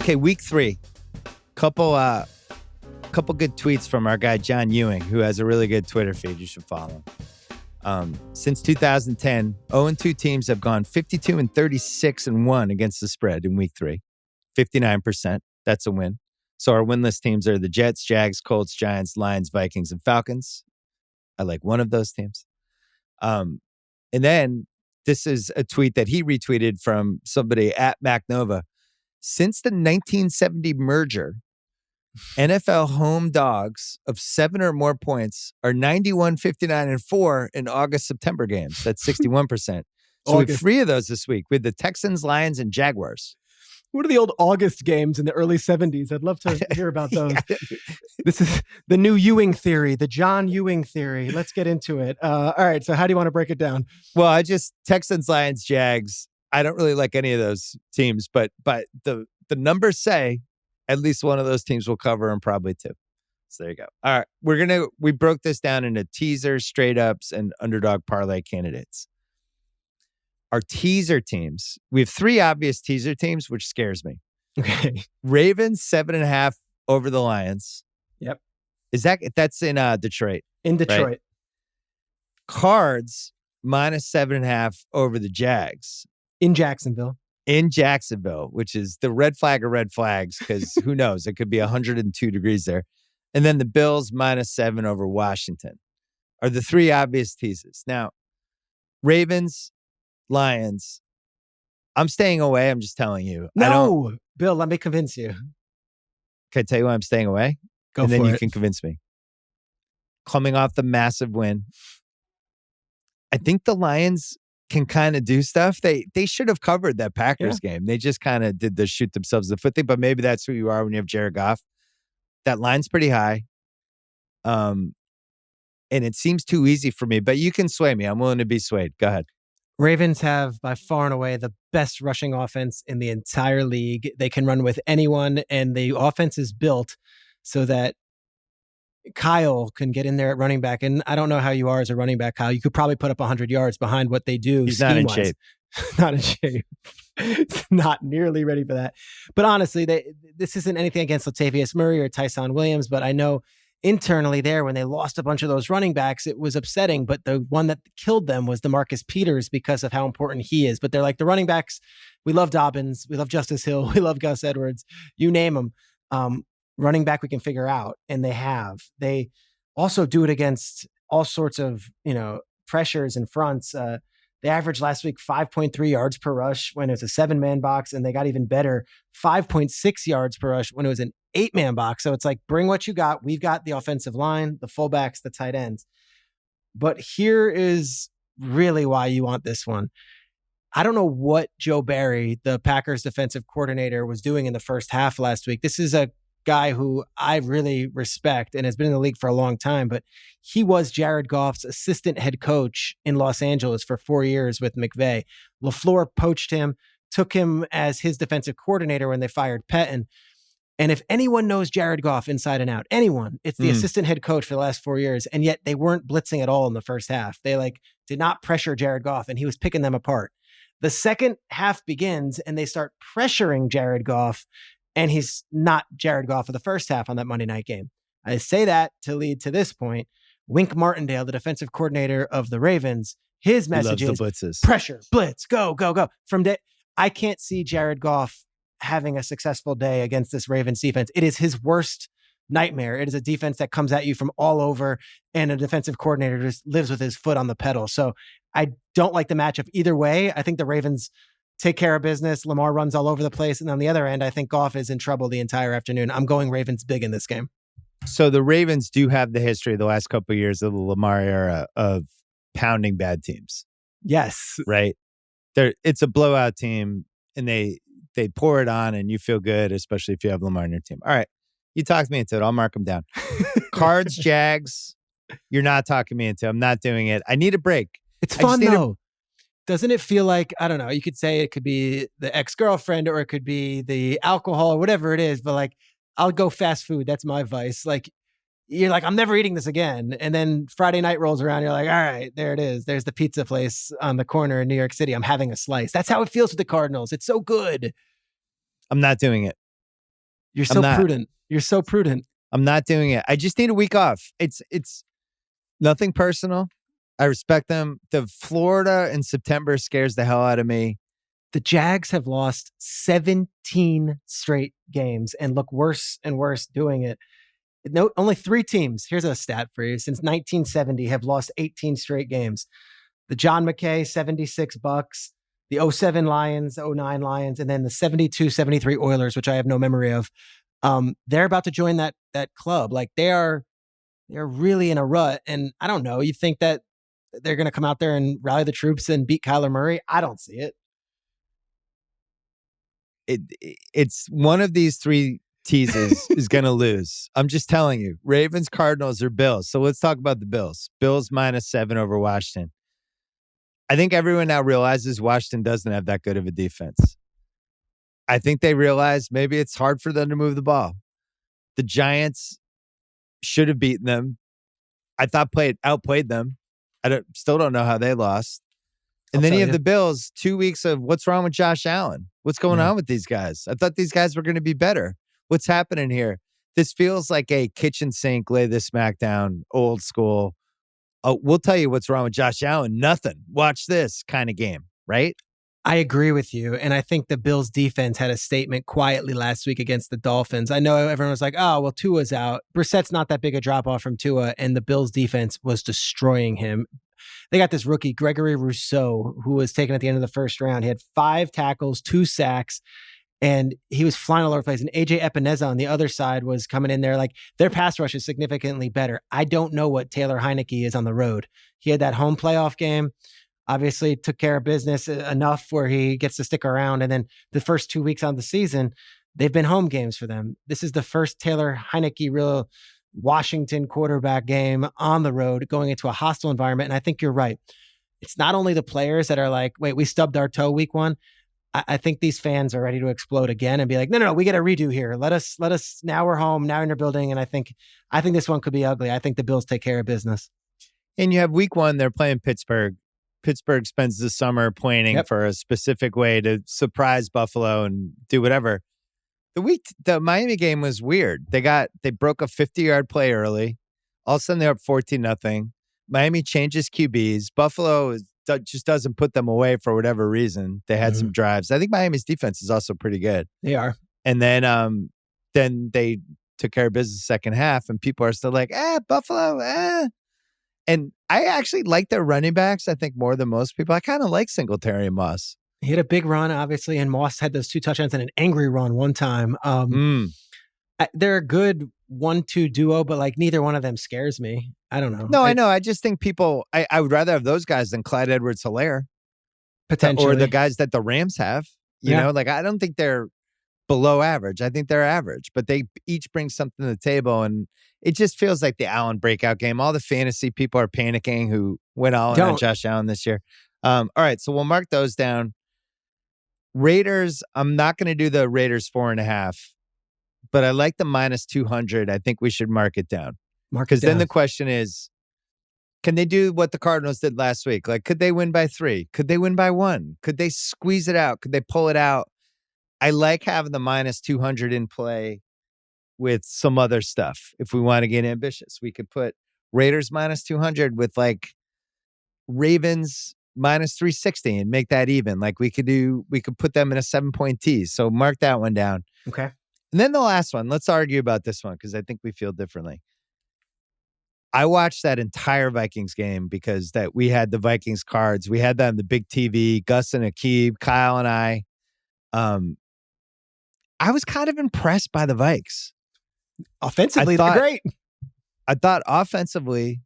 Okay, week 3. Couple good tweets from our guy John Ewing, who has a really good Twitter feed. You should follow him. Since 2010, 0-2 teams have gone 52-36-1 against the spread in week 3. 59%. That's a win. So our winless teams are the Jets, Jags, Colts, Giants, Lions, Vikings, and Falcons. I like one of those teams. And then this is a tweet that he retweeted from somebody at MacNova. Since the 1970 merger, NFL home dogs of 7 or more points are 91, 59, and 4 in August-September games. That's 61%. So we have 3 of those this week with the Texans, Lions, and Jaguars. What are the old August games in the early 70s? I'd love to hear about those. This is the new Ewing theory, the John Ewing theory. Let's get into it. All right, so how do you want to break it down? Well, Texans, Lions, Jags. I don't really like any of those teams, but the numbers say at least one of those teams will cover, and probably 2. So there you go. All right, we broke this down into teasers, straight ups, and underdog parlay candidates. Our teaser teams, we have 3 obvious teaser teams, which scares me. Okay. Ravens 7.5 over the Lions. Yep. That's in Detroit? In Detroit. Right? Cards minus 7.5 over the Jags. In Jacksonville, which is the red flag of red flags, because who knows? It could be 102 degrees there. And then the Bills minus 7 over Washington are the 3 obvious teases. Now, Ravens, Lions, I'm staying away. I'm just telling you. No, Bill, let me convince you. Can I tell you why I'm staying away? Go and for it. And then you can convince me. Coming off the massive win, I think the Lions can kind of do stuff. They should have covered that Packers game. They just kind of did the shoot themselves in the foot thing, but maybe that's who you are when you have Jared Goff. That line's pretty high. And it seems too easy for me, but you can sway me. I'm willing to be swayed. Go ahead. Ravens have by far and away the best rushing offense in the entire league. They can run with anyone, and the offense is built so that Kyle can get in there at running back. And I don't know how you are as a running back, Kyle. You could probably put up 100 yards behind what they do. He's not in shape. Not in shape. Not nearly ready for that. But honestly, this isn't anything against Latavius Murray or Tyson Williams, but I know internally there, when they lost a bunch of those running backs, it was upsetting. But the one that killed them was DeMarcus Peters because of how important he is. But they're like, the running backs, we love Dobbins, we love Justice Hill, we love Gus Edwards, you name them. Running back we can figure out, and they have. They also do it against all sorts of, pressures and fronts. They averaged last week 5.3 yards per rush when it was a 7-man box, and they got even better, 5.6 yards per rush when it was an 8-man box. So it's like, bring what you got. We've got the offensive line, the fullbacks, the tight ends. But here is really why you want this one. I don't know what Joe Barry, the Packers defensive coordinator, was doing in the first half last week. This is a guy who I really respect and has been in the league for a long time, but he was Jared Goff's assistant head coach in Los Angeles for 4 years with McVay. LaFleur poached him, took him as his defensive coordinator when they fired Pettin. And if anyone knows Jared Goff inside and out, anyone, it's the assistant head coach for the last 4 years. And yet they weren't blitzing at all in the first half. They did not pressure Jared Goff, and he was picking them apart. The second half begins and they start pressuring Jared Goff, and he's not Jared Goff of the first half on that Monday night game. I say that to lead to this point. Wink Martindale, the defensive coordinator of the Ravens, his message is pressure, blitz, go, go, go. I can't see Jared Goff having a successful day against this Ravens defense. It is his worst nightmare. It is a defense that comes at you from all over, and a defensive coordinator just lives with his foot on the pedal. So I don't like the matchup either way. I think the Ravens take care of business. Lamar runs all over the place. And on the other end, I think Goff is in trouble the entire afternoon. I'm going Ravens big in this game. So the Ravens do have the history the last couple of years of the Lamar era of pounding bad teams. Yes. Right? It's a blowout team, and they pour it on, and you feel good, especially if you have Lamar on your team. All right. You talked me into it. I'll mark them down. Cards, Jags, you're not talking me into. I'm not doing it. I need a break. It's fun, though. Doesn't it feel like, I don't know, you could say it could be the ex-girlfriend, or it could be the alcohol, or whatever it is, but I'll go fast food. That's my vice. You're like, I'm never eating this again. And then Friday night rolls around. You're like, all right, there it is. There's the pizza place on the corner in New York City. I'm having a slice. That's how it feels with the Cardinals. It's so good. I'm not doing it. You're I'm so not. prudent. You're so prudent. I'm not doing it. I just need a week off. It's nothing personal. I respect them. The Florida in September scares the hell out of me. The Jags have lost 17 straight games and look worse and worse doing it. No, only 3 teams, here's a stat for you, since 1970 have lost 18 straight games. The John McKay 76 Bucks, the 07 Lions, 09 Lions, and then the 72-73 Oilers, which I have no memory of. They're about to join that club. Like they're really in a rut. And I don't know, you think that they're going to come out there and rally the troops and beat Kyler Murray? I don't see it. It's one of these 3 teases is going to lose. I'm just telling you. Ravens, Cardinals, or Bills. So let's talk about the Bills. Bills -7 over Washington. I think everyone now realizes Washington doesn't have that good of a defense. I think they realize maybe it's hard for them to move the ball. The Giants should have beaten them. I thought outplayed them. Still don't know how they lost. And then you have the Bills, 2 weeks of what's wrong with Josh Allen? What's going on with these guys? I thought these guys were going to be better. What's happening here? This feels like a kitchen sink, lay the smack down, old school. Oh, we'll tell you what's wrong with Josh Allen. Nothing. Watch this kind of game, right? I agree with you. And I think the Bills defense had a statement quietly last week against the Dolphins. I know everyone was like, oh, well, Tua's out. Brissett's not that big a drop off from Tua. And the Bills defense was destroying him. They got this rookie, Gregory Rousseau, who was taken at the end of the first round. He had 5 tackles, 2 sacks, and he was flying all over the place. And AJ Epineza on the other side was coming in there. Like their pass rush is significantly better. I don't know what Taylor Heineke is on the road. He had that home playoff game. Obviously took care of business enough where he gets to stick around. And then the first 2 weeks on the season, they've been home games for them. This is the first Taylor Heineke real Washington quarterback game on the road going into a hostile environment. And I think you're right. It's not only the players that are like, wait, we stubbed our toe week 1. I think these fans are ready to explode again and be like, no, we get a redo here. Let us, now we're home, now in your building. And I think this one could be ugly. I think the Bills take care of business. And you have week 1, they're playing Pittsburgh. Pittsburgh spends the summer planning for a specific way to surprise Buffalo and do whatever. The Miami game was weird. They broke a 50-yard play early. All of a sudden they're up 14-0. Miami changes QBs. Buffalo just doesn't put them away for whatever reason. They had some drives. I think Miami's defense is also pretty good. They are. And then they took care of business second half, and people are still like, Buffalo, And I actually like their running backs, I think, more than most people. I kind of like Singletary and Moss. He had a big run, obviously, and Moss had those 2 touchdowns and an angry run one time. They're a good 1-2 duo, but like neither one of them scares me. I don't know. No, I know. I just think I would rather have those guys than Clyde Edwards-Helaire. Potentially. Or the guys that the Rams have. You know, like I don't think they're below average. I think they're average, but they each bring something to the table. And it just feels like the Allen breakout game. All the fantasy people are panicking who went all in on Josh Allen this year. All right, so we'll mark those down. Raiders, I'm not going to do the Raiders 4.5, but I like the -200. I think we should mark it down. Because then the question is, can they do what the Cardinals did last week? Like, could they win by 3? Could they win by 1? Could they squeeze it out? Could they pull it out? I like having the -200 in play with some other stuff. If we want to get ambitious, we could put Raiders -200 with like Ravens -360 and make that even. Like we could put them in a 7-point tease. So mark that one down. Okay. And then the last one, let's argue about this one because I think we feel differently. I watched that entire Vikings game because we had the Vikings cards. We had that on the big TV, Gus and Akib, Kyle and I. I was kind of impressed by the Vikes. Offensively, they're great. I thought offensively,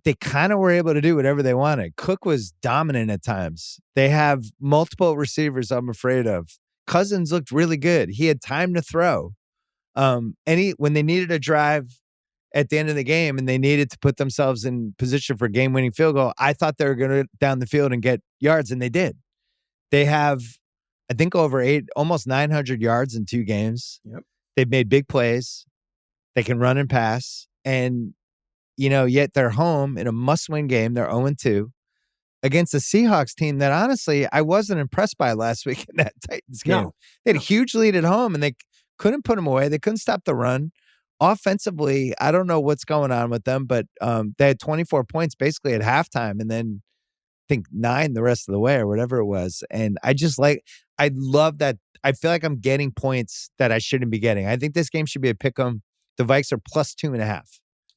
they kind of were able to do whatever they wanted. Cook was dominant at times. They have multiple receivers I'm afraid of. Cousins looked really good. He had time to throw. When they needed a drive at the end of the game and they needed to put themselves in position for a game-winning field goal, I thought they were going to down the field and get yards, and they did. They have, I think, almost 900 yards in 2 games. Yep. They've made big plays. They can run and pass. And, yet they're home in a must-win game. They're 0-2 against a Seahawks team that, honestly, I wasn't impressed by last week in that Titans game. No. They had a huge lead at home, and they couldn't put them away. They couldn't stop the run. Offensively, I don't know what's going on with them, but they had 24 points basically at halftime, and then I think 9 the rest of the way or whatever it was. And I love that. I feel like I'm getting points that I shouldn't be getting. I think this game should be a pick 'em. The Vikes are plus 2.5.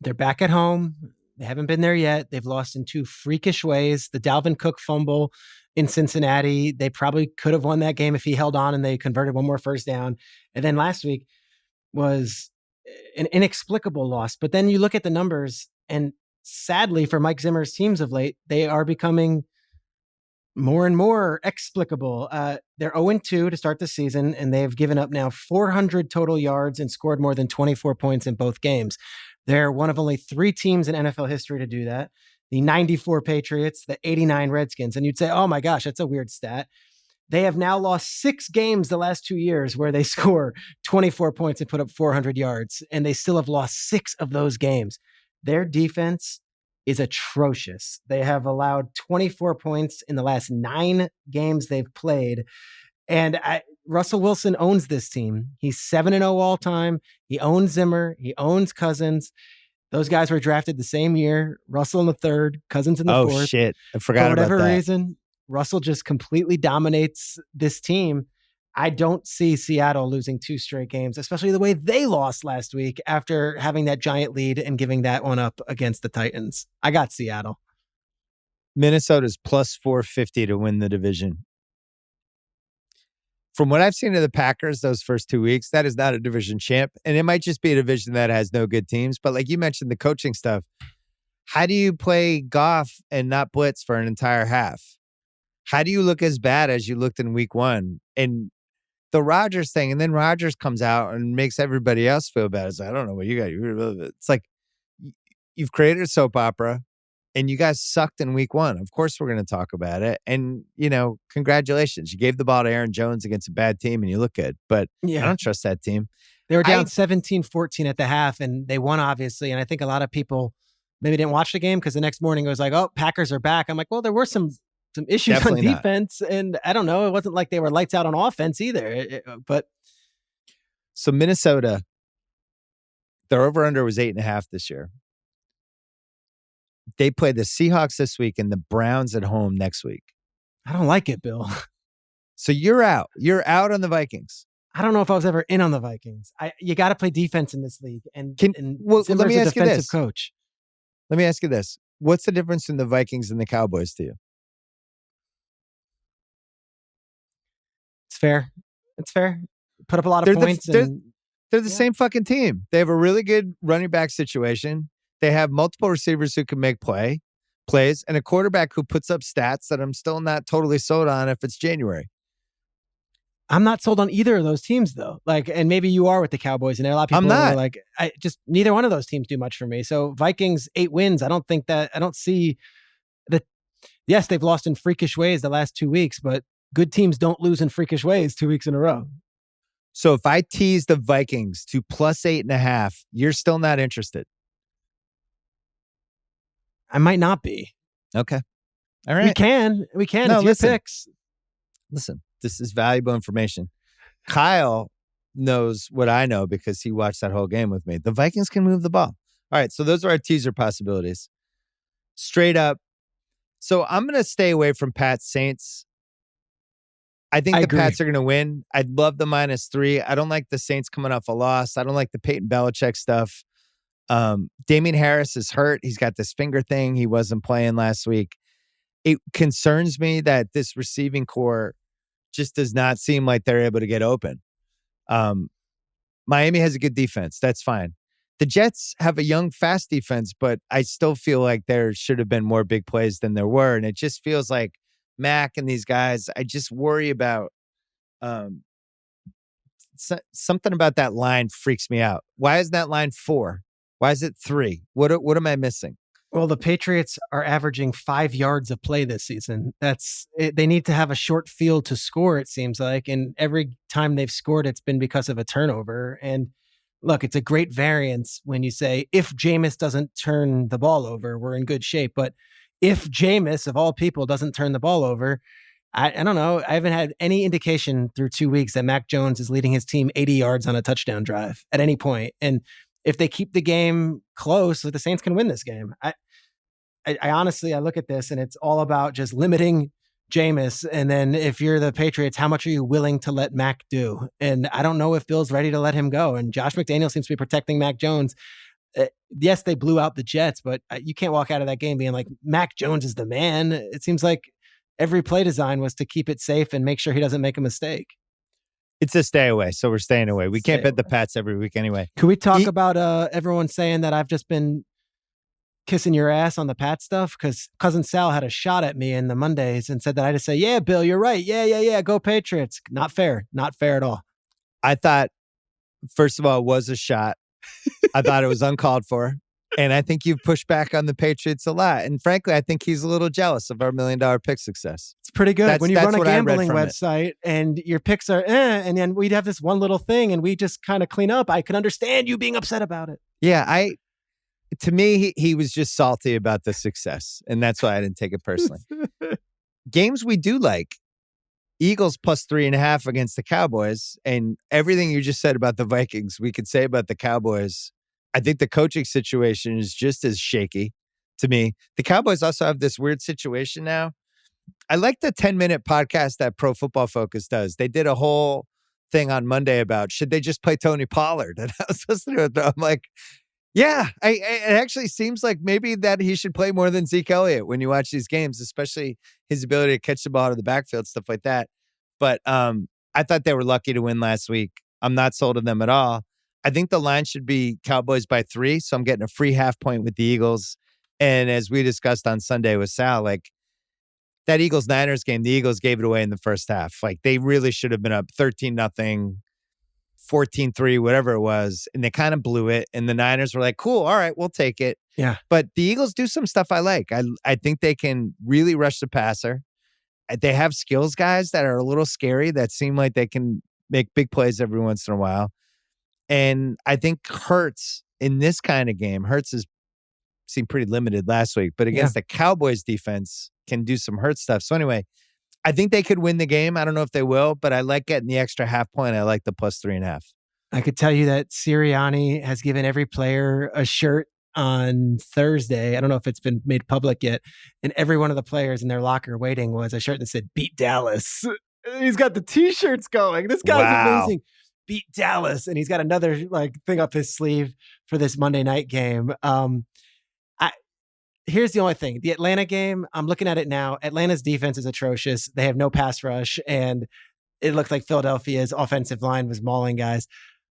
They're back at home. They haven't been there yet. They've lost in 2 freakish ways. The Dalvin Cook fumble in Cincinnati. They probably could have won that game if he held on and they converted one more first down. And then last week was an inexplicable loss. But then you look at the numbers, and sadly for Mike Zimmer's teams of late, they are becoming more and more explicable. They're 0-2 to start the season, and they've given up now 400 total yards and scored more than 24 points in both games. They're one of only 3 teams in NFL history to do that. The 94 Patriots, the 89 Redskins. And you'd say, oh my gosh, that's a weird stat. They have now lost 6 games the last 2 years where they score 24 points and put up 400 yards, and they still have lost 6 of those games. Their defense is atrocious. They have allowed 24 points in the last 9 games they've played. And Russell Wilson owns this team. He's 7-0 all time. He owns Zimmer. He owns Cousins. Those guys were drafted the same year. Russell in the 3rd, Cousins in the 4th. Oh, shit. I forgot about that. For whatever reason, Russell just completely dominates this team. I don't see Seattle losing 2 straight games, especially the way they lost last week after having that giant lead and giving that one up against the Titans. I got Seattle. Minnesota's plus 450 to win the division. From what I've seen of the Packers those first 2 weeks, that is not a division champ. And it might just be a division that has no good teams. But like you mentioned, the coaching stuff. How do you play Goff and not blitz for an entire half? How do you look as bad as you looked in week 1? And the Rodgers thing, and then Rodgers comes out and makes everybody else feel bad. It's like, I don't know what you got. It's like you've created a soap opera, and you guys sucked in week 1. Of course, we're going to talk about it. And, congratulations. You gave the ball to Aaron Jones against a bad team, and you look good. But I don't trust that team. They were down 17-14 at the half, and they won, obviously. And I think a lot of people maybe didn't watch the game because the next morning it was like, oh, Packers are back. I'm like, well, there were some issues Definitely on defense. Not. And I don't know. It wasn't like they were lights out on offense either. So Minnesota, their over-under was 8.5 this year. They play the Seahawks this week and the Browns at home next week. I don't like it, Bill. So you're out. You're out on the Vikings. I don't know if I was ever in on the Vikings. You got to play defense in this league. And let me ask you this. Coach. Let me ask you this. What's the difference in the Vikings and the Cowboys to you? It's fair. It's fair. Put up a lot of points. They're the same fucking team. They have a really good running back situation. They have multiple receivers who can make plays, and a quarterback who puts up stats that I'm still not totally sold on if it's January. I'm not sold on either of those teams, though. And maybe you are with the Cowboys, and a lot of people are like, neither one of those teams do much for me. So Vikings 8 wins. I don't see that. Yes, they've lost in freakish ways the last 2 weeks, but good teams don't lose in freakish ways 2 weeks in a row. So if I tease the Vikings to plus 8.5, you're still not interested. I might not be. Okay. All right. We can. No, it's your picks. Listen, this is valuable information. Kyle knows what I know because he watched that whole game with me. The Vikings can move the ball. All right. So those are our teaser possibilities. Straight up. So I'm going to stay away from Pats Saints. I think the Pats are going to win. I'd love the -3. I don't like the Saints coming off a loss. I don't like the Peyton Belichick stuff. Damian Harris is hurt. He's got this finger thing. He wasn't playing last week. It concerns me that this receiving core just does not seem like they're able to get open. Miami has a good defense. That's fine. The Jets have a young, fast defense, but I still feel like there should have been more big plays than there were. And it just feels like Mac and these guys, I just worry about something about that line freaks me out. Why is that line 4? Why is it 3? What am I missing? Well, the Patriots are averaging 5 yards of play this season. They need to have a short field to score, it seems like. And every time they've scored, it's been because of a turnover. And look, it's a great variance when you say, if Jameis doesn't turn the ball over, we're in good shape. But if Jameis, of all people, doesn't turn the ball over, I don't know. I haven't had any indication through 2 weeks that Mac Jones is leading his team 80 yards on a touchdown drive at any point. And if they keep the game close, the Saints can win this game. I honestly, I look at this and it's all about just limiting Jameis. And then if you're the Patriots, how much are you willing to let Mac do? And I don't know if Bill's ready to let him go. And Josh McDaniel seems to be protecting Mac Jones. Yes, they blew out the Jets, but you can't walk out of that game being like, Mac Jones is the man. It seems like every play design was to keep it safe and make sure he doesn't make a mistake. It's a stay away, so we're staying away. We can't bet the Pats every week anyway. Can we talk about everyone saying that I've just been kissing your ass on the Pat stuff? Because Cousin Sal had a shot at me in the Mondays and said that I just say, yeah, Bill, you're right. Yeah, go Patriots. Not fair at all. I thought, first of all, it was a shot. I thought it was uncalled for. And I think you've pushed back on the Patriots a lot. And frankly, I think he's a little jealous of our $1 million pick success. It's pretty good when you run a gambling website and your picks are and then we'd have this one little thing and we just kind of clean up. I can understand you being upset about it. Yeah, to me, he was just salty about the success. And that's why I didn't take it personally. Games we do like. Eagles plus 3.5 against the Cowboys. And everything you just said about the Vikings, we could say about the Cowboys. I think the coaching situation is just as shaky to me. The Cowboys also have this weird situation now. I like the 10-minute podcast that Pro Football Focus does. They did a whole thing on Monday about should they just play Tony Pollard? And I was listening to it. I'm like, yeah, it actually seems like maybe that he should play more than Zeke Elliott when you watch these games, especially his ability to catch the ball out of the backfield, stuff like that. But I thought they were lucky to win last week. I'm not sold on them at all. I think the line should be Cowboys by 3, so I'm getting a free half point with the Eagles. And as we discussed on Sunday with Sal, like that Eagles-Niners game, the Eagles gave it away in the first half. Like they really should have been up 13-0, 14-3, whatever it was, and they kind of blew it. And the Niners were like, cool, all right, we'll take it. Yeah. But the Eagles do some stuff I like. I think they can really rush the passer. They have skills guys that are a little scary that seem like they can make big plays every once in a while. And I think Hurts in this kind of game, Hurts has seemed pretty limited last week, but against the Cowboys defense can do some Hurts stuff. So anyway, I think they could win the game. I don't know if they will, but I like getting the extra half point. I like the plus 3.5. I could tell you that Sirianni has given every player a shirt on Thursday. I don't know if it's been made public yet. And every one of the players in their locker waiting was a shirt that said, beat Dallas. He's got the t-shirts going. This guy's amazing. Beat Dallas. And he's got another thing up his sleeve for this Monday night game. Here's the only thing. The Atlanta game, I'm looking at it now. Atlanta's defense is atrocious. They have no pass rush. And it looked like Philadelphia's offensive line was mauling guys.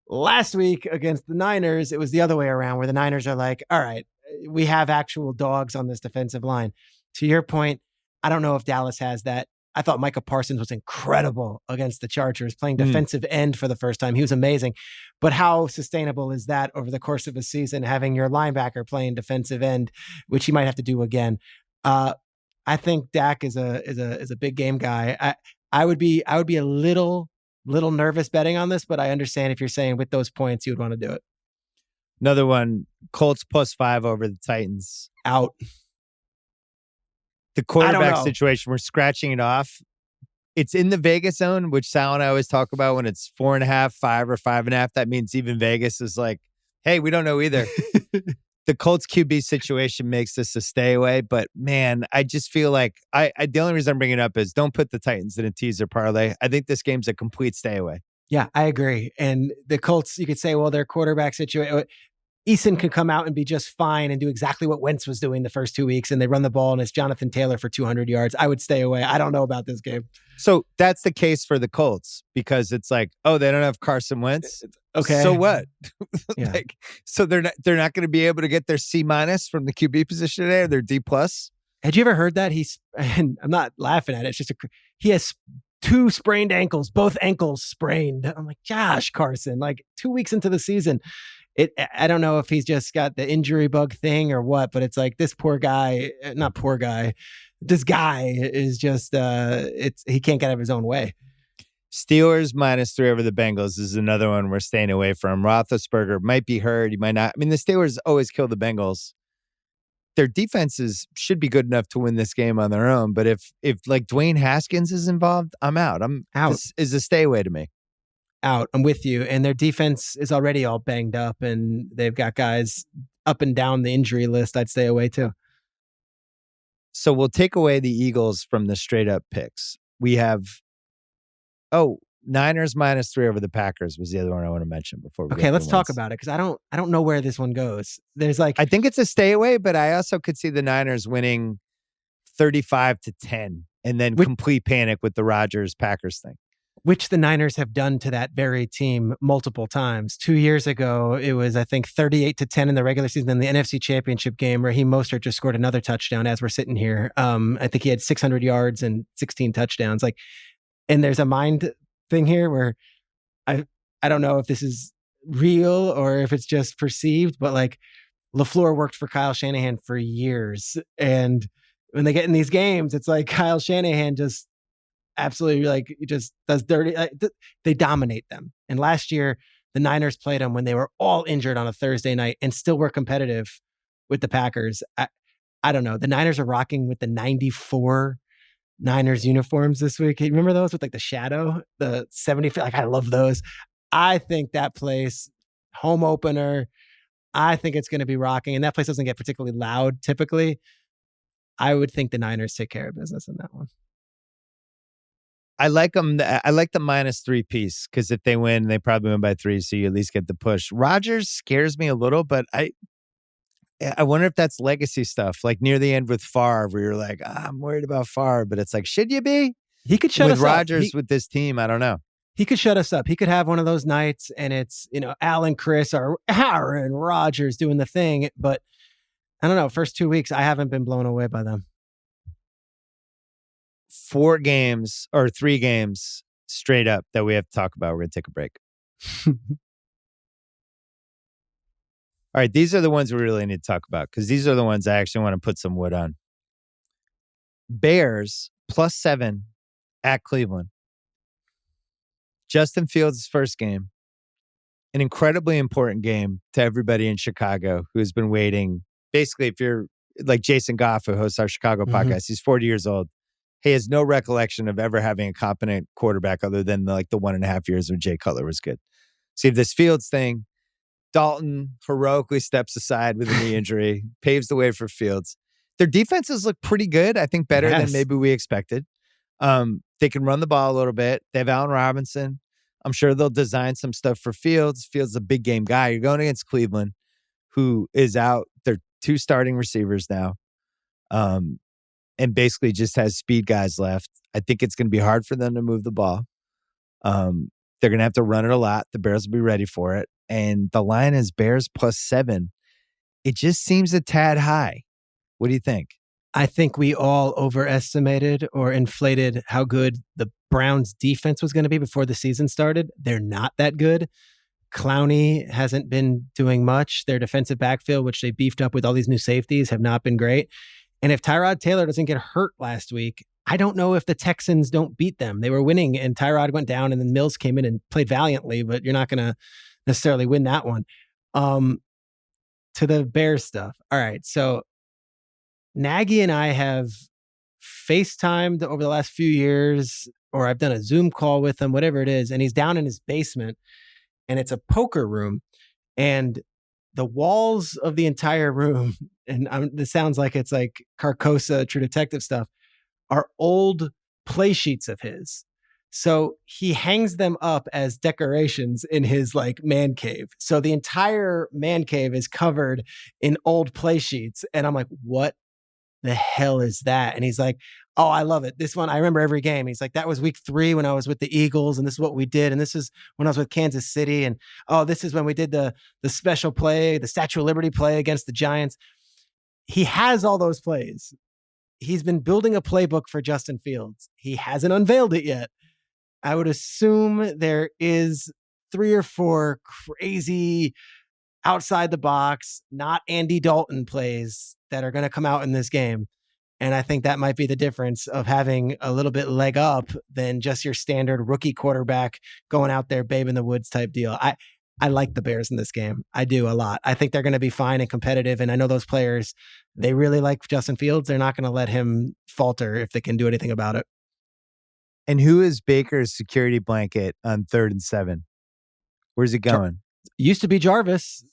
Last week against the Niners, it was the other way around where the Niners are like, all right, we have actual dogs on this defensive line. To your point, I don't know if Dallas has that. I thought Micah Parsons was incredible against the Chargers, playing defensive end for the first time. He was amazing. But how sustainable is that over the course of a season, having your linebacker playing defensive end, which he might have to do again? I think Dak is a big game guy. I would be a little nervous betting on this, but I understand if you're saying with those points, you would want to do it. Another one, Colts plus 5 over the Titans. Out. The quarterback situation, we're scratching it off. It's in the Vegas zone, which Sal and I always talk about when it's 4.5, 5 or 5.5. That means even Vegas is like, hey, we don't know either. The Colts QB situation makes this a stay away. But man, I just feel like the only reason I'm bringing it up is don't put the Titans in a teaser parlay. I think this game's a complete stay away. Yeah, I agree. And the Colts, you could say, well, their quarterback situation, Eason could come out and be just fine and do exactly what Wentz was doing the first 2 weeks, and they run the ball and it's Jonathan Taylor for 200 yards. I would stay away. I don't know about this game. So that's the case for the Colts because it's like, oh, they don't have Carson Wentz. Okay. So what? Yeah. So they're not going to be able to get their C- from the QB position today or their D+. Had you ever heard that? And I'm not laughing at it. It's just he has 2 sprained ankles, both ankles sprained. I'm like, gosh, Carson, like 2 weeks into the season. I don't know if he's just got the injury bug thing or what, but it's like this this guy is just, he can't get out of his own way. Steelers -3 over the Bengals is another one we're staying away from. Roethlisberger might be hurt. He might not. I mean, the Steelers always kill the Bengals. their defenses should be good enough to win this game on their own. But if like Dwayne Haskins is involved, I'm out. I'm out. This is a stay away to me. Out. I'm with you. And their defense is already all banged up, and they've got guys up and down the injury list. I'd stay away too. So we'll take away the Eagles from the straight up picks. We have, Niners -3 over the Packers was the other one I want to mention before we let's talk about it, because I don't know where this one goes. There's I think it's a stay away, but I also could see the Niners winning 35-10 and then complete panic with the Rodgers-Packers thing. Which the Niners have done to that very team multiple times. 2 years ago, it was, I think, 38-10 in the regular season in the NFC Championship game, where Mostert just scored another touchdown as we're sitting here. I think he had 600 yards and 16 touchdowns. And there's a mind thing here where I don't know if this is real or if it's just perceived, but LaFleur worked for Kyle Shanahan for years. And when they get in these games, it's like Kyle Shanahan just absolutely just does dirty. They dominate them. And last year, the Niners played them when they were all injured on a Thursday night and still were competitive with the Packers. I don't know. The Niners are rocking with the 94 Niners uniforms this week. You remember those with the shadow, the 70? I love those. I think that place, home opener, I think it's going to be rocking. And that place doesn't get particularly loud typically. I would think the Niners take care of business in that one. I like them. I like the -3 piece, because if they win, they probably win by 3, so you at least get the push. Rodgers scares me a little, but I wonder if that's legacy stuff. Near the end with Favre, where you're I'm worried about Favre, but it's should you be? He could shut us up. With Rodgers with this team, I don't know. He could shut us up. He could have one of those nights, and it's Al and Chris or Aaron Rodgers doing the thing. But I don't know. First 2 weeks, I haven't been blown away by them. 4 games or 3 games straight up that we have to talk about. We're going to take a break. All right, these are the ones we really need to talk about, because these are the ones I actually want to put some wood on. Bears +7 at Cleveland. Justin Fields' first game. An incredibly important game to everybody in Chicago who's been waiting. Basically, if you're like Jason Goff, who hosts our Chicago podcast, he's 40 years old. He has no recollection of ever having a competent quarterback other than the 1.5 years when Jay Cutler was good. So you have this Fields thing. Dalton heroically steps aside with a knee injury, paves the way for Fields. Their defenses look pretty good. I think better than maybe we expected. They can run the ball a little bit. They have Allen Robinson. I'm sure they'll design some stuff for Fields. Fields is a big game guy. You're going against Cleveland, who is out. They're 2 starting receivers now. And basically just has speed guys left. I think it's going to be hard for them to move the ball. They're going to have to run it a lot. The Bears will be ready for it. And the line is Bears +7. It just seems a tad high. What do you think? I think we all overestimated or inflated how good the Browns defense was going to be before the season started. They're not that good. Clowney hasn't been doing much. Their defensive backfield, which they beefed up with all these new safeties, have not been great. And if Tyrod Taylor doesn't get hurt last week, I don't know if the Texans don't beat them. They were winning and Tyrod went down, and then Mills came in and played valiantly, but you're not going to necessarily win that one. To the Bears stuff. All right. So Nagy and I have FaceTimed over the last few years, or I've done a Zoom call with him, whatever it is. And he's down in his basement, and it's a poker room, and the walls of the entire room, and this sounds like it's like Carcosa, True Detective stuff, are old play sheets of his. So he hangs them up as decorations in his man cave. So the entire man cave is covered in old play sheets. And I'm like, what the hell is that? And he's like, oh, I love it. This one, I remember every game. He's like, that was week 3 when I was with the Eagles, and this is what we did. And this is when I was with Kansas City. And oh, this is when we did the special play, the Statue of Liberty play against the Giants. He has all those plays. He's been building a playbook for Justin Fields. He hasn't unveiled it yet. I would assume there is 3 or 4 crazy outside the box, not Andy Dalton plays that are going to come out in this game. And I think that might be the difference of having a little bit leg up than just your standard rookie quarterback going out there, babe in the woods type deal. I like the Bears in this game. I do a lot. I think they're going to be fine and competitive. And I know those players, they really like Justin Fields. They're not going to let him falter if they can do anything about it. And who is Baker's security blanket on 3rd and 7? Where's he going? Used to be Jarvis.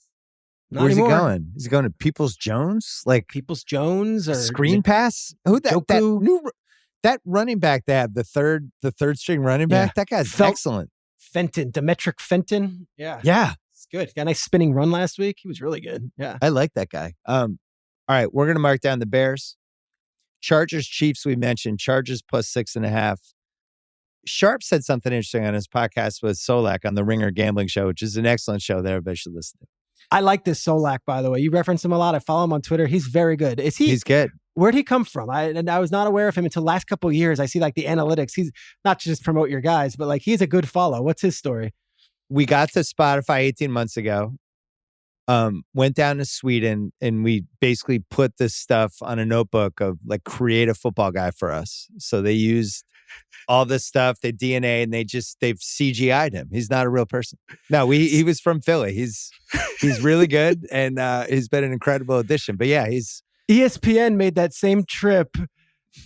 Not Where's anymore. he going? Is he going to Peoples-Jones? Like Peoples-Jones or screen pass? Who that running back they have, the third string running back? That guy's excellent. Fenton, Demetric Fenton. Yeah. Yeah. It's good. Got a nice spinning run last week. He was really good. Yeah. I like that guy. All right, we're gonna mark down the Bears. Chargers, Chiefs, we mentioned. Chargers plus 6.5. Sharp said something interesting on his podcast with Solak on the Ringer Gambling Show, which is an excellent show that everybody should listen to. I like this Solak, by the way. You reference him a lot. I follow him on Twitter. He's very good. He's good. Where'd he come from? I was not aware of him until last couple of years. I see like the analytics. He's not just promote your guys, but like he's a good follow. What's his story? We got to Spotify 18 months ago. Went down to Sweden and we basically put this stuff on a notebook of like create a football guy for us. So they used all this stuff, they DNA, and they've CGI'd him. He's not a real person. No, he was from Philly. He's really good and he's been an incredible addition. But yeah, ESPN made that same trip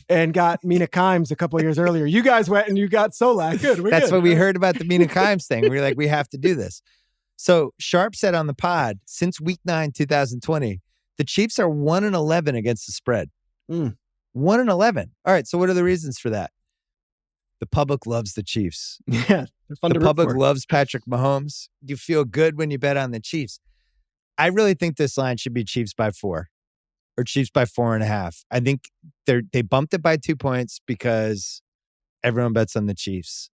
and got Mina Kimes a couple of years earlier. You guys went and you got Solak. Good. That's what we heard about the Mina Kimes thing. We were like, we have to do this. So Sharp said on the pod, since week 9, 2020, the Chiefs are 1-11 against the spread. 1-11. All right. So what are the reasons for that? The public loves the Chiefs. Yeah. They're fun the public loves Patrick Mahomes. You feel good when you bet on the Chiefs. I really think this line should be Chiefs by 4 or Chiefs by 4.5. I think they bumped it by 2 points because everyone bets on the Chiefs.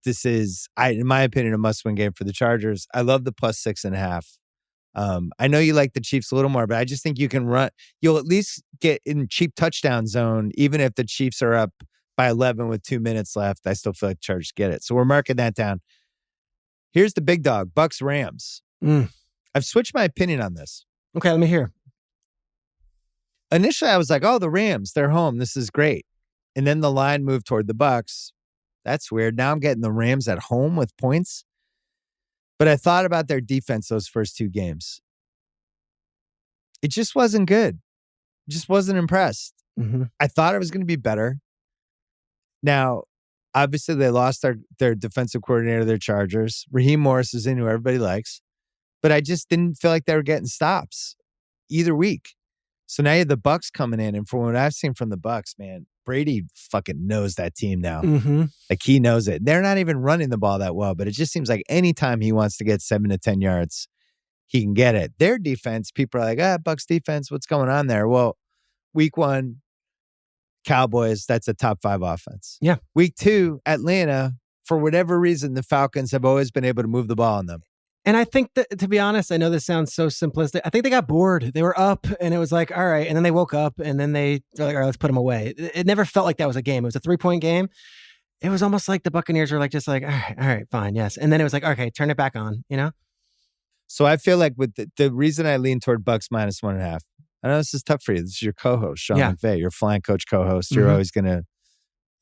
This is, in my opinion, a must-win game for the Chargers. I love the plus 6.5. I know you like the Chiefs a little more, but I just think you can run. You'll at least get in cheap touchdown zone, even if the Chiefs are up by 11 with 2 minutes left. I still feel like Chargers get it. So we're marking that down. Here's the big dog, Bucks Rams. I've switched my opinion on this. Okay, let me hear. Initially, I was like, oh, the Rams, they're home. This is great. And then the line moved toward the Bucks. That's weird. Now I'm getting the Rams at home with points. But I thought about their defense those first 2 games. It just wasn't good. Just wasn't impressed. I thought it was going to be better. Now, obviously, they lost their defensive coordinator, their Chargers. Raheem Morris is in, who everybody likes. But I just didn't feel like they were getting stops either week. So now you have the Bucks coming in. And from what I've seen from the Bucks, man, Brady fucking knows that team now. Like he knows it. They're not even running the ball that well, but it just seems like anytime he wants to get 7 to 10 yards, he can get it. Their defense, people are like, Bucks defense, what's going on there? Well, week 1, Cowboys, that's a top 5 offense. Yeah. Week 2, Atlanta, for whatever reason, the Falcons have always been able to move the ball on them. And I think that, to be honest, I know this sounds so simplistic. I think they got bored. They were up and it was like, all right. And then they woke up and then they were like, all right, let's put them away. It never felt like that was a game. It was a 3-point game. It was almost like the Buccaneers were like, just like, all right, fine. Yes. And then it was like, okay, turn it back on, you know? So I feel like with the reason I lean toward Bucks minus 1.5, I know this is tough for you. This is your co-host, Sean McVay, your flying coach co-host. You're always going to,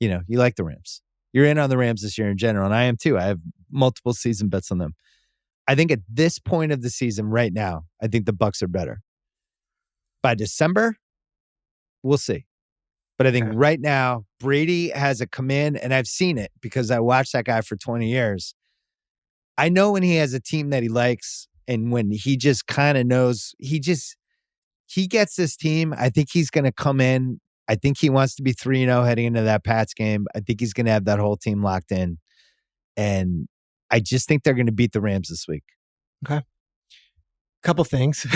you like the Rams. You're in on the Rams this year in general, and I am too. I have multiple season bets on them. I think at this point of the season right now, I think the Bucks are better. By December, we'll see. But I think right now, Brady has a command, and I've seen it because I watched that guy for 20 years. I know when he has a team that he likes and when he just kind of knows, he gets this team. I think he's going to come in. I think he wants to be 3-0 heading into that Pats game. I think he's going to have that whole team locked in. And I just think they're going to beat the Rams this week. Okay. Couple things.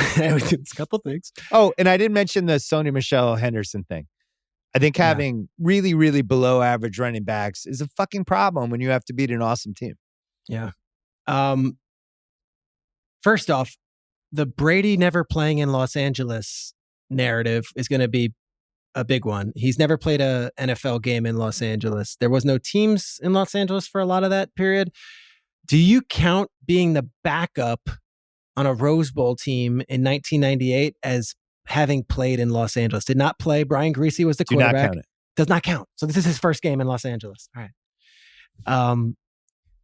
Oh, and I didn't mention the Sony Michel Henderson thing. I think having really, really below average running backs is a fucking problem when you have to beat an awesome team. Yeah. First off, the Brady never playing in Los Angeles narrative is going to be a big one. He's never played a NFL game in Los Angeles. There was no teams in Los Angeles for a lot of that period. Do you count being the backup on a Rose Bowl team in 1998 as having played in Los Angeles? Did not play. Brian Griese was the quarterback. Do not count it. Does not count. So this is his first game in Los Angeles. All right.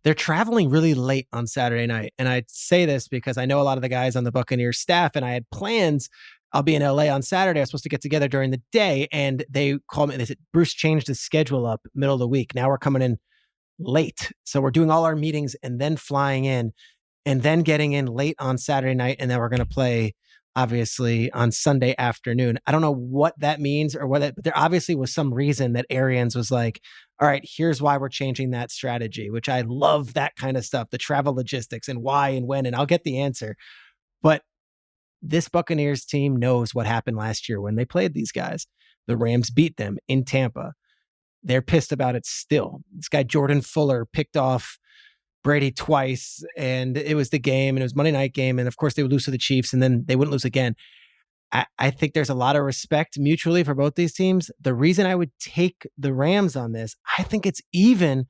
they're traveling really late on Saturday night. And I say this because I know a lot of the guys on the Buccaneers staff, and I had plans. I'll be in LA on Saturday. I was supposed to get together during the day, and they called me. They said, Bruce changed the schedule up middle of the week. Now we're coming in late. So we're doing all our meetings and then flying in and then getting in late on Saturday night. And then we're going to play, obviously, on Sunday afternoon. I don't know what that means or but there obviously was some reason that Arians was like, all right, here's why we're changing that strategy, which I love that kind of stuff, the travel logistics and why and when, and I'll get the answer. But this Buccaneers team knows what happened last year when they played these guys. The Rams beat them in Tampa. They're pissed about it still. This guy, Jordan Fuller, picked off Brady twice, and it was the game, and it was Monday night game, and of course they would lose to the Chiefs, and then they wouldn't lose again. I think there's a lot of respect mutually for both these teams. The reason I would take the Rams on this, I think it's even,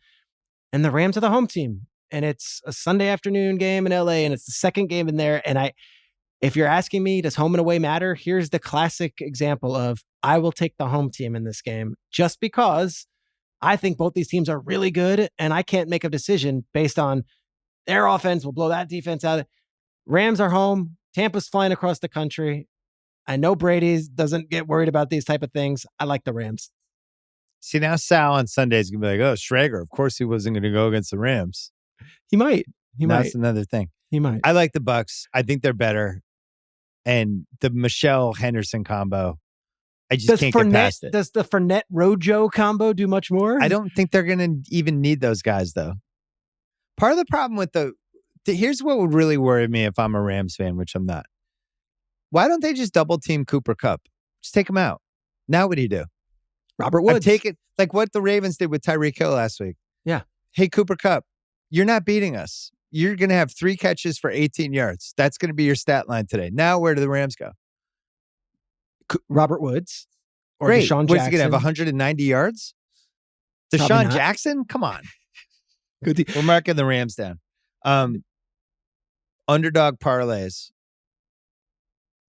and the Rams are the home team, and it's a Sunday afternoon game in LA, and it's the second game in there, and if you're asking me, does home and away matter? Here's the classic example of I will take the home team in this game just because I think both these teams are really good, and I can't make a decision based on their offense will blow that defense out. Rams are home. Tampa's flying across the country. I know Brady doesn't get worried about these type of things. I like the Rams. See, now Sal on Sunday is going to be like, oh, Schrager, of course he wasn't going to go against the Rams. He might. That's another thing. He might. I like the Bucs. I think they're better. And the Michelle-Henderson combo, I just can't get past it. Does the Fournette-Rojo combo do much more? I don't think they're going to even need those guys, though. Part of the problem with here's what would really worry me if I'm a Rams fan, which I'm not. Why don't they just double-team Cooper Kupp? Just take him out. Now what do you do? Robert Woods. Take it like what the Ravens did with Tyreek Hill last week. Yeah. Hey, Cooper Kupp, you're not beating us. You're going to have 3 catches for 18 yards. That's going to be your stat line today. Now, where do the Rams go? Robert Woods or Great. Deshaun Jackson. What's he going to have, 190 yards? Deshaun Jackson? Come on. We're marking the Rams down. Underdog parlays.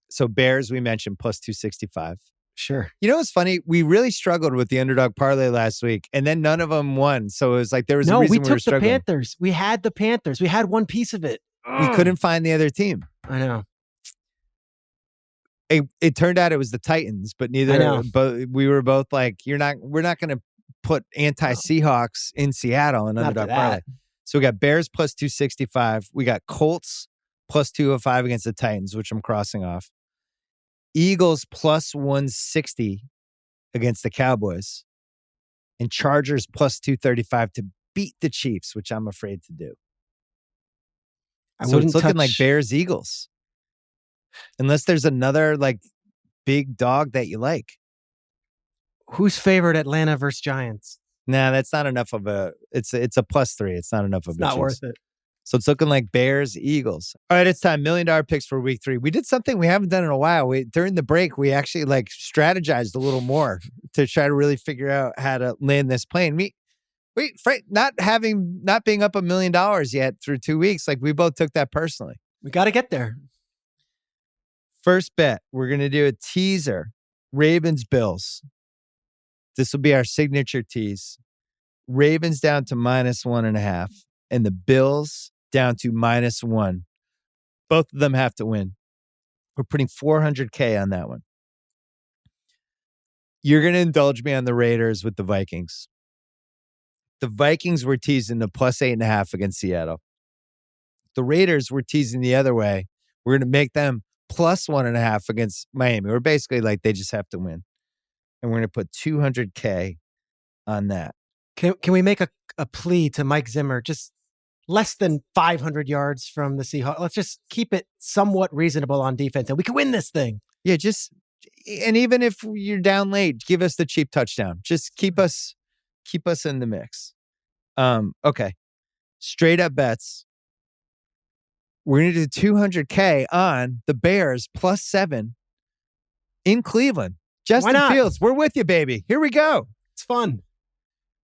So Bears, we mentioned, plus 265. Sure. You know what's funny? We really struggled with the underdog parlay last week, and then none of them won. So it was like there was a reason we were struggling. No, we took the Panthers. We had the Panthers. We had one piece of it. We couldn't find the other team. I know. It turned out it was the Titans, but but we were both like, we're not going to put anti-Seahawks in Seattle and underdog parlay. So we got Bears plus 265. We got Colts plus 205 against the Titans, which I'm crossing off. Eagles plus 160 against the Cowboys, and Chargers plus 235 to beat the Chiefs, which I'm afraid to do. So it's looking like Bears Eagles, unless there's another like big dog that you like. Who's favored, Atlanta versus Giants? Nah, that's not enough of a. It's a plus 3. It's not enough of a. Not worth it. So it's looking like Bears, Eagles. All right, it's time. $1 million picks for week 3. We did something we haven't done in a while. During the break, we actually like strategized a little more to try to really figure out how to land this plane. Not being up $1 million yet through 2 weeks, like we both took that personally. We got to get there. First bet, we're going to do a teaser. Ravens, Bills. This will be our signature tease. Ravens down to -1.5, and the Bills down to -1. Both of them have to win. We're putting $400K on that one. You're going to indulge me on the Raiders with the Vikings. The Vikings were teasing the plus 8.5 against Seattle. The Raiders were teasing the other way. We're going to make them plus 1.5 against Miami. We're basically like they just have to win. And we're going to put $200K on that. Can we make a plea to Mike Zimmer? Just less than 500 yards from the Seahawks. Let's just keep it somewhat reasonable on defense, and we can win this thing. Yeah, and even if you're down late, give us the cheap touchdown. Just keep us in the mix. Okay. Straight up bets. We're going to do $200K on the Bears plus 7 in Cleveland. Justin Fields, we're with you, baby. Here we go. It's fun.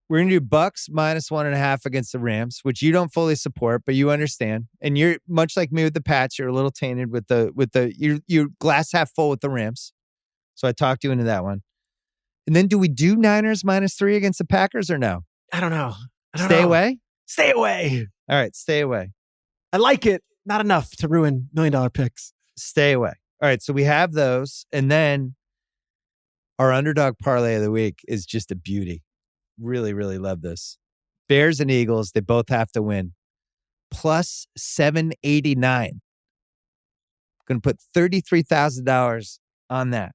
We're going to do Bucks -1.5 against the Rams, which you don't fully support, but you understand. And you're much like me with the Pats. You're a little tainted with you're glass half full with the Rams. So I talked you into that one. And then do we do Niners -3 against the Packers or no? I don't know. Stay away? Stay away. All right, stay away. I like it. Not enough to ruin $1 million picks. Stay away. All right, so we have those. And then our underdog parlay of the week is just a beauty. Really, really love this. Bears and Eagles, they both have to win. Plus 789. Going to put $33,000 on that.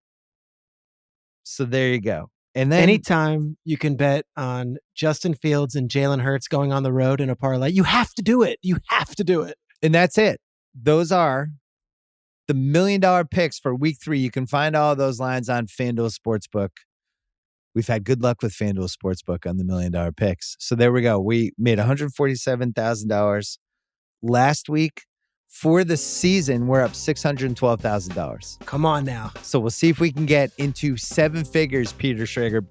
So there you go. And then anytime you can bet on Justin Fields and Jalen Hurts going on the road in a parlay, you have to do it. You have to do it. And that's it. Those are the $1 million picks for week 3. You can find all of those lines on FanDuel Sportsbook. We've had good luck with FanDuel Sportsbook on the $1 million picks. So there we go. We made $147,000 last week. For the season, we're up $612,000. Come on now. So we'll see if we can get into 7 figures, Peter Schrager.